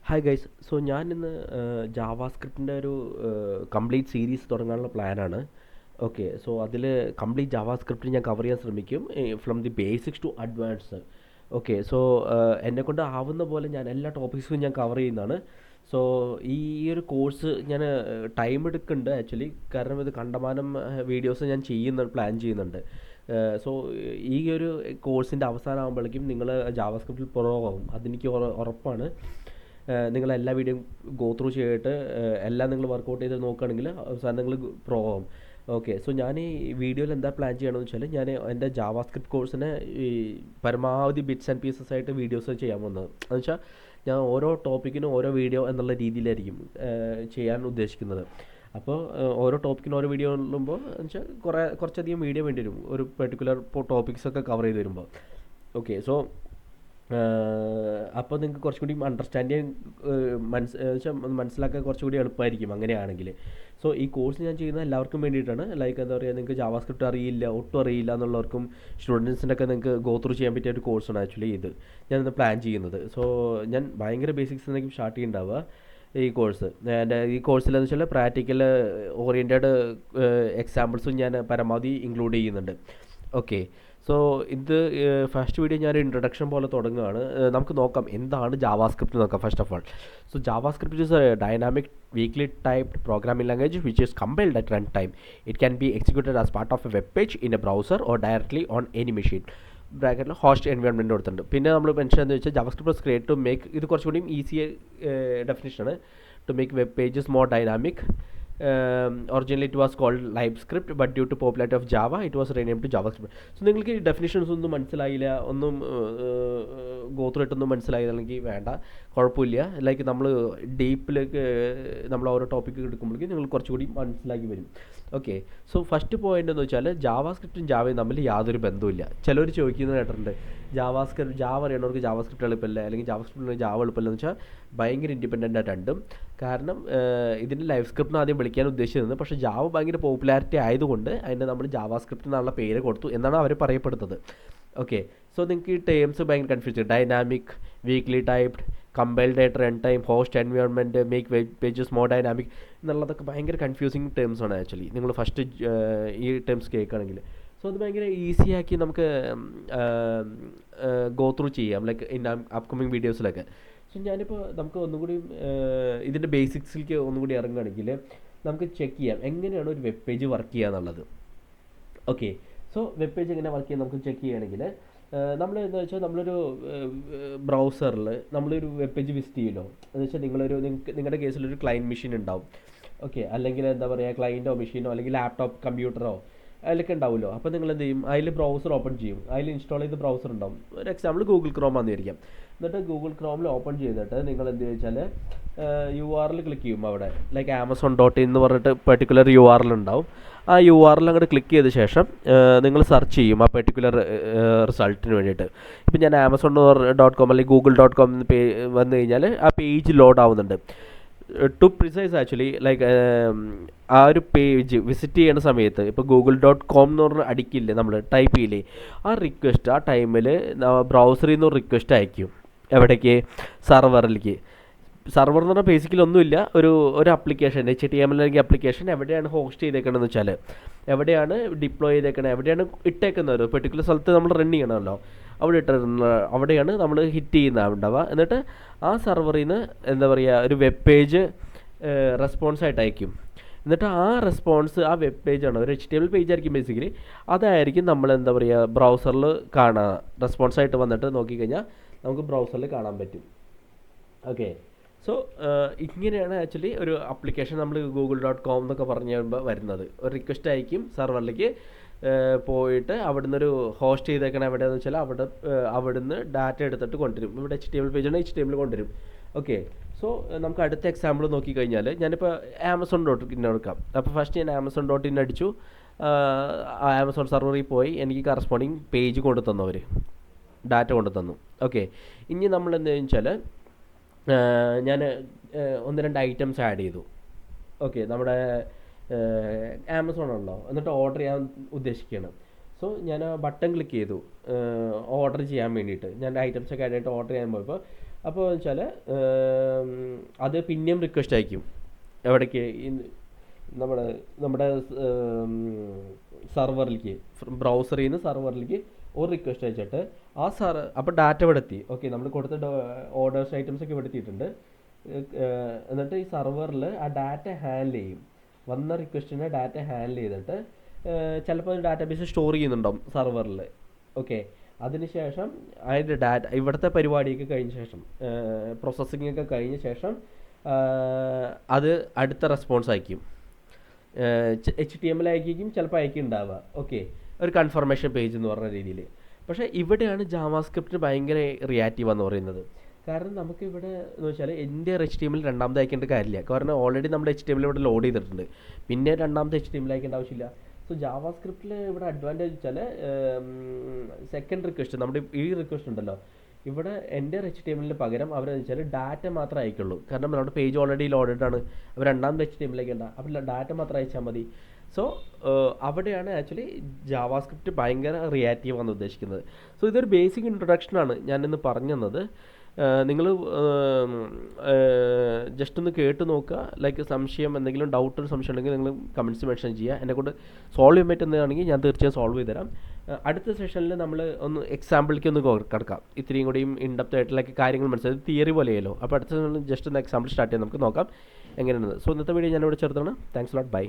Hi guys. So ഞാൻ ഇന്ന് ജാവാസ്ക്രിപ്റ്റിൻ്റെ ഒരു കംപ്ലീറ്റ് സീരീസ് തുടങ്ങാനുള്ള പ്ലാനാണ്. ഓക്കെ, സോ അതിൽ കംപ്ലീറ്റ് ജാവാസ്ക്രിപ്റ്റ് ഞാൻ കവർ ചെയ്യാൻ ശ്രമിക്കും, from the basics to advance. Okay, so എന്നെക്കൊണ്ട് ആവുന്ന പോലെ ഞാൻ എല്ലാ ടോപ്പിക്സും ഞാൻ കവർ ചെയ്യുന്നതാണ്. സോ ഈ ഒരു കോഴ്സ് ഞാൻ ടൈം എടുക്കുന്നുണ്ട് ആക്ച്വലി, കാരണം ഇത് കണ്ടമാനം വീഡിയോസ് ഞാൻ പ്ലാൻ ചെയ്യുന്നുണ്ട്. സോ ഈ ഒരു കോഴ്സിൻ്റെ അവസാനം ആകുമ്പോഴേക്കും നിങ്ങൾ ജാവാസ്ക്രിപ്റ്റിൽ പുറമാകും, അതെനിക്ക് ഉറപ്പാണ്. നിങ്ങളെല്ലാ വീഡിയോയും ഗോ ത്രൂ ചെയ്തിട്ട് എല്ലാം നിങ്ങൾ വർക്കൗട്ട് ചെയ്ത് നോക്കുകയാണെങ്കിൽ അവസാനം നിങ്ങൾ പ്രോ ആവും. ഓക്കെ, സോ ഞാൻ ഈ വീഡിയോയിൽ എന്താ പ്ലാൻ ചെയ്യണമെന്ന് വെച്ചാൽ, ഞാൻ എൻ്റെ ജാവാസ്ക്രിപ്റ്റ് കോഴ്സിനെ ഈ പരമാവധി ബിറ്റ്സ് ആൻഡ് പീസസ് ആയിട്ട് വീഡിയോസ് ചെയ്യാൻ പോകുന്നത്. എന്ന് വെച്ചാൽ ഞാൻ ഓരോ ടോപ്പിക്കിനും ഓരോ വീഡിയോ എന്നുള്ള രീതിയിലായിരിക്കും ചെയ്യാൻ ഉദ്ദേശിക്കുന്നത്. അപ്പോൾ ഓരോ ടോപ്പിക്കിനും ഓരോ വീഡിയോ ഉള്ളുമ്പോൾ എന്ന് വെച്ചാൽ കുറച്ചധികം വീഡിയോ വേണ്ടി വരും ഒരു പെർട്ടിക്കുലർ ടോപ്പിക്സൊക്കെ കവർ ചെയ്ത് വരുമ്പോൾ. ഓക്കെ, സോ അപ്പോൾ നിങ്ങൾക്ക് കുറച്ചും കൂടി അണ്ടർസ്റ്റാൻഡ് ചെയ്യാൻ മനസ്സിലാക്കാൻ കുറച്ചുകൂടി എളുപ്പമായിരിക്കും അങ്ങനെയാണെങ്കിൽ. സോ ഈ കോഴ്സ് ഞാൻ ചെയ്യുന്നത് എല്ലാവർക്കും വേണ്ടിയിട്ടാണ്. ലൈക്ക് എന്താ പറയുക, നിങ്ങൾക്ക് ജാവാസ്ക്രിപ്റ്റ് അറിയില്ല, ഒട്ടും അറിയില്ല എന്നുള്ളവർക്കും സ്റ്റുഡൻസിനൊക്കെ നിങ്ങൾക്ക് ഗോ ത്രൂ ചെയ്യാൻ പറ്റിയ ഒരു കോഴ്സാണ് ആക്ച്വലി ഇത് ഞാനിന്ന് പ്ലാൻ ചെയ്യുന്നത്. സോ ഞാൻ ഭയങ്കര ബേസിക്സ് എന്നൊക്കെ സ്റ്റാർട്ട് ചെയ്യുന്നുണ്ടാവുക ഈ കോഴ്സ്. എൻ്റെ ഈ കോഴ്സിലെന്ന് വെച്ചാൽ പ്രാക്ടിക്കൽ ഓറിയൻറ്റഡ് എക്സാമ്പിൾസും ഞാൻ പരമാവധി ഇൻക്ലൂഡ് ചെയ്യുന്നുണ്ട്. ഓക്കെ, സോ ഇത് ഫസ്റ്റ് വീഡിയോ ഞാൻ ഇൻട്രൊഡക്ഷൻ പോലെ തുടങ്ങുകയാണ്. നമുക്ക് നോക്കാം എന്താണ് ജാവാസ്ക്രിപ്റ്റ് നോക്കാം. First of all, so JavaScript is a dynamic weekly typed programming language which is compiled at run time. It can be executed as part of a web page in a browser or directly on any machine. ബ്രാക്കറ്റിൽ host environment കൊടുത്തിട്ടുണ്ട്. പിന്നെ നമ്മൾ mention എന്ന് വെച്ചാൽ JavaScript was create to make, ഇത് കുറച്ചുകൂടി easy ഡെഫിനിഷനാണ്, to make web pages more dynamic. Originally it was called LiveScript, but due to popularity of Java, it was renamed to JavaScript. So നിങ്ങൾക്ക് ഈ ഡെഫിനിഷൻസ് ഒന്നും മനസ്സിലായില്ല, ഒന്നും ഗോത്രമായിട്ടൊന്നും മനസ്സിലായില്ലെങ്കിൽ വേണ്ട, കുഴപ്പമില്ല. ലൈക്ക് നമ്മൾ ഡീപ്പിലേക്ക് നമ്മൾ ഓരോ ടോപ്പിക്ക് എടുക്കുമ്പോഴേക്കും നിങ്ങൾ കുറച്ചുകൂടി മനസ്സിലാക്കി വരും. ഓക്കെ, സോ ഫസ്റ്റ് പോയിന്റ് എന്ന് വെച്ചാൽ ജാവാസ്ക്രിപ്റ്റും ജാവയും തമ്മിൽ യാതൊരു ബന്ധവുമില്ല. ചിലർ ചോദിക്കുന്നത് കേട്ടിട്ടുണ്ട്, ജാവ അറിയണവർക്ക് ജാവാസ്ക്രിപ്റ്റ് എളുപ്പമല്ല, അല്ലെങ്കിൽ ജാവാസ്ക്രിപ്റ്റ് ജാവ എളുപ്പമല്ല എന്ന് വെച്ചാൽ ഭയങ്കര ഇൻഡിപെൻഡൻ്റ് ആയിട്ട് രണ്ടും. കാരണം ഇതിൻ്റെ ലൈവ് സ്ക്രിപ്റ്റിന് ആദ്യം വിളിക്കാൻ ഉദ്ദേശിച്ചിരുന്നത്, പക്ഷേ ജാവ ഭയങ്കര പോപ്പുലാരിറ്റി ആയതുകൊണ്ട് അതിൻ്റെ നമ്മൾ ജാവാസ്ക്രിപ്റ്റ് എന്നുള്ള പേര് കൊടുത്തു എന്നാണ് അവർ പറയപ്പെടുന്നത്. ഓക്കെ, സോ നിങ്ങൾക്ക് ഈ ടേംസ് ഭയങ്കര confuse, dynamic, weekly typed, compiled at run time, host environment, make web pages more dynamic എന്നുള്ളതൊക്കെ ഭയങ്കര കൺഫ്യൂസിങ് ടേംസ് ആണ് ആക്ച്വലി നിങ്ങൾ ഫസ്റ്റ് ഈ ടേംസ് കേൾക്കുകയാണെങ്കിൽ. സോ അത് ഭയങ്കര ഈസിയാക്കി നമുക്ക് ഗോ ത്രൂ ചെയ്യാം, ലൈക്ക് ഇൻ അപ്കമിങ് വീഡിയോസിലൊക്കെ. സോ ഞാനിപ്പോൾ നമുക്ക് ഒന്നുകൂടി ഇതിൻ്റെ ബേസിക്സിലേക്ക് ഒന്നുകൂടി ഇറങ്ങുകയാണെങ്കിൽ നമുക്ക് ചെക്ക് ചെയ്യാം എങ്ങനെയാണ് ഒരു വെബ് പേജ് വർക്ക് ചെയ്യുക എന്നുള്ളത്. ഓക്കെ, സോ വെബ് പേജ് എങ്ങനെ വർക്ക് ചെയ്യാൻ നമുക്ക് ചെക്ക് ചെയ്യുകയാണെങ്കിൽ, നമ്മൾ എന്താ വെച്ചാൽ നമ്മളൊരു ബ്രൗസറിൽ നമ്മളൊരു വെബ് പേജ് വിസിറ്റ് ചെയ്യുമല്ലോ. എന്ന് വെച്ചാൽ നിങ്ങളുടെ കേസിലൊരു ക്ലയൻറ്റ് മെഷീൻ ഉണ്ടാവും. ഓക്കെ, അല്ലെങ്കിൽ എന്താ പറയുക, ക്ലയൻറ്റോ മെഷീനോ അല്ലെങ്കിൽ ലാപ്ടോപ്പ് കമ്പ്യൂട്ടറോ അതിലൊക്കെ ഉണ്ടാവുമല്ലോ. അപ്പോൾ നിങ്ങൾ എന്ത് ചെയ്യും, അതിൽ ബ്രൗസർ ഓപ്പൺ ചെയ്യും, അതിൽ ഇൻസ്റ്റാൾ ചെയ്ത് ബ്രൗസർ ഉണ്ടാവും. ഒരു എക്സാമ്പിൾ ഗൂഗിൾ ക്രോം ആണെന്നിരിക്കാം. എന്നിട്ട് ഗൂഗിൾ ക്രോമിൽ ഓപ്പൺ ചെയ്തിട്ട് നിങ്ങൾ എന്ത് ചോദിച്ചാൽ URL ക്ലിക്ക് ചെയ്യും. അവിടെ ലൈക്ക് Amazon.in എന്ന് പറഞ്ഞിട്ട് പെർട്ടിക്കുലർ URL ഉണ്ടാവും. ആ URL അങ്ങോട്ട് ക്ലിക്ക് ചെയ്ത ശേഷം നിങ്ങൾ സെർച്ച് ചെയ്യും ആ പെർട്ടിക്കുലർ റിസൾട്ടിന് വേണ്ടിയിട്ട്. ഇപ്പം ഞാൻ Amazon.com അല്ലെങ്കിൽ Google.com വന്നു കഴിഞ്ഞാൽ ആ പേജ് ലോഡ് ആവുന്നുണ്ട്. ടു പ്രിസൈസ് ആക്ച്വലി, ലൈക്ക് ആ ഒരു പേജ് വിസിറ്റ് ചെയ്യുന്ന സമയത്ത് ഇപ്പോൾ Google.com എന്ന് പറഞ്ഞാൽ അടിക്കില്ലേ, നമ്മൾ ടൈപ്പ് ചെയ്യില്ലേ, ആ റിക്വസ്റ്റ് ആ ടൈമിൽ ബ്രൗസറിൽ നിന്ന് ഒരു റിക്വസ്റ്റ് അയക്കും. എവിടേക്ക്? സർവറിലേക്ക്. സർവർ എന്ന് പറഞ്ഞാൽ ബേസിക്കലി ഒന്നുമില്ല, ഒരു ആപ്ലിക്കേഷൻ, HTML അല്ലെങ്കിൽ ആപ്ലിക്കേഷൻ എവിടെയാണ് ഹോസ്റ്റ് ചെയ്തേക്കണമെന്ന് വെച്ചാൽ, എവിടെയാണ് ഡിപ്ലോയ് ചെയ്തേക്കണത്, എവിടെയാണ് ഇട്ടേക്കുന്നത്, ഒരു പെർട്ടിക്കുലർ സ്ഥലത്ത് നമ്മൾ റൺ ചെയ്യണമല്ലോ, അവിടെയാണ് നമ്മൾ ഹിറ്റ് ചെയ്യുന്നുണ്ടാവുക. എന്നിട്ട് ആ സർവറിൽ നിന്ന് എന്താ പറയുക ഒരു വെബ് പേജ് റെസ്പോൺസായിട്ട് അയക്കും. എന്നിട്ട് ആ റെസ്പോൺസ് ആ വെബ് പേജാണ്, ഒരു HTML പേജ് ആയിരിക്കും ബേസിക്കലി, അതായിരിക്കും നമ്മൾ എന്താ പറയുക ബ്രൗസറിൽ കാണാൻ റെസ്പോൺസായിട്ട് വന്നിട്ട് നോക്കിക്കഴിഞ്ഞാൽ നമുക്ക് ബ്രൗസറിൽ കാണാൻ പറ്റും. ഓക്കെ, സോ ഇങ്ങനെയാണ് ആക്ച്വലി ഒരു ആപ്ലിക്കേഷൻ നമ്മൾ Google.com എന്നൊക്കെ പറഞ്ഞു കഴിയുമ്പോൾ വരുന്നത്. ഒരു റിക്വസ്റ്റ് അയക്കും സർവറിലേക്ക്, പോയിട്ട് അവിടുന്ന് ഒരു ഹോസ്റ്റ് ചെയ്തേക്കണം എവിടെയാണെന്ന് വെച്ചാൽ അവിടുന്ന് ഡാറ്റ എടുത്തിട്ട് കൊണ്ടുവരും. ഇവിടെ HTML പേജാണ്, HTML കൊണ്ടുവരും. ഓക്കെ, സോ നമുക്ക് അടുത്ത എക്സാമ്പിൾ നോക്കിക്കഴിഞ്ഞാൽ ഞാനിപ്പോൾ Amazon.in എടുക്കാം. അപ്പോൾ ഫസ്റ്റ് ഞാൻ Amazon.in അടിച്ചു, ആമസോൺ സർവറിൽ പോയി എനിക്ക് കറസ്പോണ്ടിങ് പേജ് കൊണ്ടു തന്നു, അവർ ഡാറ്റ കൊണ്ടു തന്നു. ഓക്കെ, ഇനി നമ്മൾ എന്താണെന്ന് വെച്ചാൽ ഞാൻ 1-2 ഐറ്റംസ് ആഡ് ചെയ്തു. ഓക്കെ, നമ്മുടെ Amazon ആണല്ലോ, എന്നിട്ട് ഓർഡർ ചെയ്യാൻ ഉദ്ദേശിക്കുകയാണ്. സോ ഞാൻ ബട്ടൺ ക്ലിക്ക് ചെയ്തു ഓർഡർ ചെയ്യാൻ വേണ്ടിയിട്ട്. ഞാൻ ഐറ്റംസൊക്കെ ആഡ് ചെയ്തിട്ട് ഓർഡർ ചെയ്യാൻ പോയപ്പോൾ അപ്പോൾ വെച്ചാൽ അത് പിന്നെയും റിക്വസ്റ്റ് അയക്കും. എവിടേക്ക്? നമ്മുടെ നമ്മുടെ സെർവറിലേക്ക്, ബ്രൗസറിൽ നിന്ന് സെർവറിലേക്ക് ഒരു റിക്വസ്റ്റ് അയച്ചിട്ട് അപ്പോൾ ഡാറ്റ ഇവിടെ എത്തി. ഓക്കെ, നമ്മൾ കൊടുത്ത ഓർഡേഴ്സ് ഐറ്റംസ് ഒക്കെ ഇവിടെ എത്തിയിട്ടുണ്ട്. എന്നിട്ട് ഈ സെർവറിൽ ആ ഡാറ്റ ഹാൻഡിൽ ചെയ്യും. വന്ന റിക്വസ്റ്റിനെ ഡാറ്റ ഹാൻഡിൽ ചെയ്തിട്ട് ചിലപ്പോൾ ഡാറ്റാബേസ് സ്റ്റോർ ചെയ്യുന്നുണ്ടാവും സെർവറിൽ. ഓക്കെ, അതിനുശേഷം അതിൻ്റെ ഇവിടുത്തെ പരിപാടിയൊക്കെ കഴിഞ്ഞ ശേഷം, പ്രോസസ്സിംഗ് ഒക്കെ കഴിഞ്ഞ ശേഷം അത് അടുത്ത റെസ്പോൺസ് അയക്കും. HTML അയക്കും, ചിലപ്പോൾ അയക്കുന്നുണ്ടാവുക. ഓക്കെ, ഒരു കൺഫർമേഷൻ പേജ് എന്ന് പറഞ്ഞ രീതിയിൽ. പക്ഷേ ഇവിടെയാണ് ജാവാസ്ക്രിപ്റ്റ് ഭയങ്കര റിയാക്റ്റീവ് എന്ന് പറയുന്നത്. കാരണം നമുക്കിവിടെ എന്ന് വെച്ചാൽ എൻ്റെ HTML രണ്ടാമത് അയക്കേണ്ട കാര്യമില്ല. കാരണം ഓൾറെഡി നമ്മുടെ HTML ഇവിടെ ലോഡ് ചെയ്തിട്ടുണ്ട്. പിന്നെ രണ്ടാമത്തെ HTML അയക്കേണ്ട ആവശ്യമില്ല. സോ ജാവാസ്ക്രിപ്റ്റിൽ ഇവിടെ അഡ്വാൻറ്റേജ് വെച്ചാൽ സെക്കൻഡ് റിക്വസ്റ്റ്, നമ്മുടെ ഈ റിക്വസ്റ്റ് ഉണ്ടല്ലോ, ഇവിടെ എൻ്റെ HTML പകരം അവരെന്ന് വെച്ചാൽ ഡാറ്റ മാത്രമേ അയക്കുള്ളൂ. കാരണം നമ്മുടെ പേജ് ഓൾറെഡി ലോഡഡ് ആണ്. അവർ രണ്ടാമത് HTML അയക്കേണ്ട, അപ്പോൾ ഡാറ്റ മാത്രം അയച്ചാൽ മതി. സോ അവിടെയാണ് ആക്ച്വലി ജാവാസ്ക്രിപ്റ്റ് ഭയങ്കര റിയാക്റ്റീവ് ആണ് ഉദ്ദേശിക്കുന്നത്. സോ ഇതൊരു ബേസിക് ഇൻട്രൊഡക്ഷനാണ് ഞാനിന്ന് പറഞ്ഞു തന്നത്. നിങ്ങൾ ജസ്റ്റ് ഒന്ന് കേട്ട് നോക്കുക. ലൈക്ക് സംശയം, എന്തെങ്കിലും ഡൗട്ട് സംശയം ഉണ്ടെങ്കിൽ നിങ്ങൾ കമൻറ്റ്സ് മെൻഷൻ ചെയ്യുക. എന്നെക്കൊണ്ട് സോൾവ് ചെയ്യാൻ പറ്റുന്നതാണെങ്കിൽ ഞാൻ തീർച്ചയായും സോൾവ് ചെയ്ത് തരാം. അടുത്ത സെഷനിൽ നമ്മൾ ഒന്ന് എക്സാമ്പിളിലേക്ക് ഒന്ന് കിടക്കാം. ഇത്രയും കൂടിയും ഇൻഡെപ്ത് ആയിട്ടുള്ള കാര്യങ്ങൾ മനസ്സിലായി, തിയറി പോലെയല്ലോ. അപ്പോൾ അടുത്ത ജസ്റ്റ് ഒന്ന് എക്സാമ്പിൾ സ്റ്റാർട്ട് ചെയ്യാൻ നമുക്ക് നോക്കാം എങ്ങനെയാണ്. സോ ഇന്നത്തെ വീഡിയോ ഞാനിവിടെ ചേർത്താണ്. Thanks lot, by.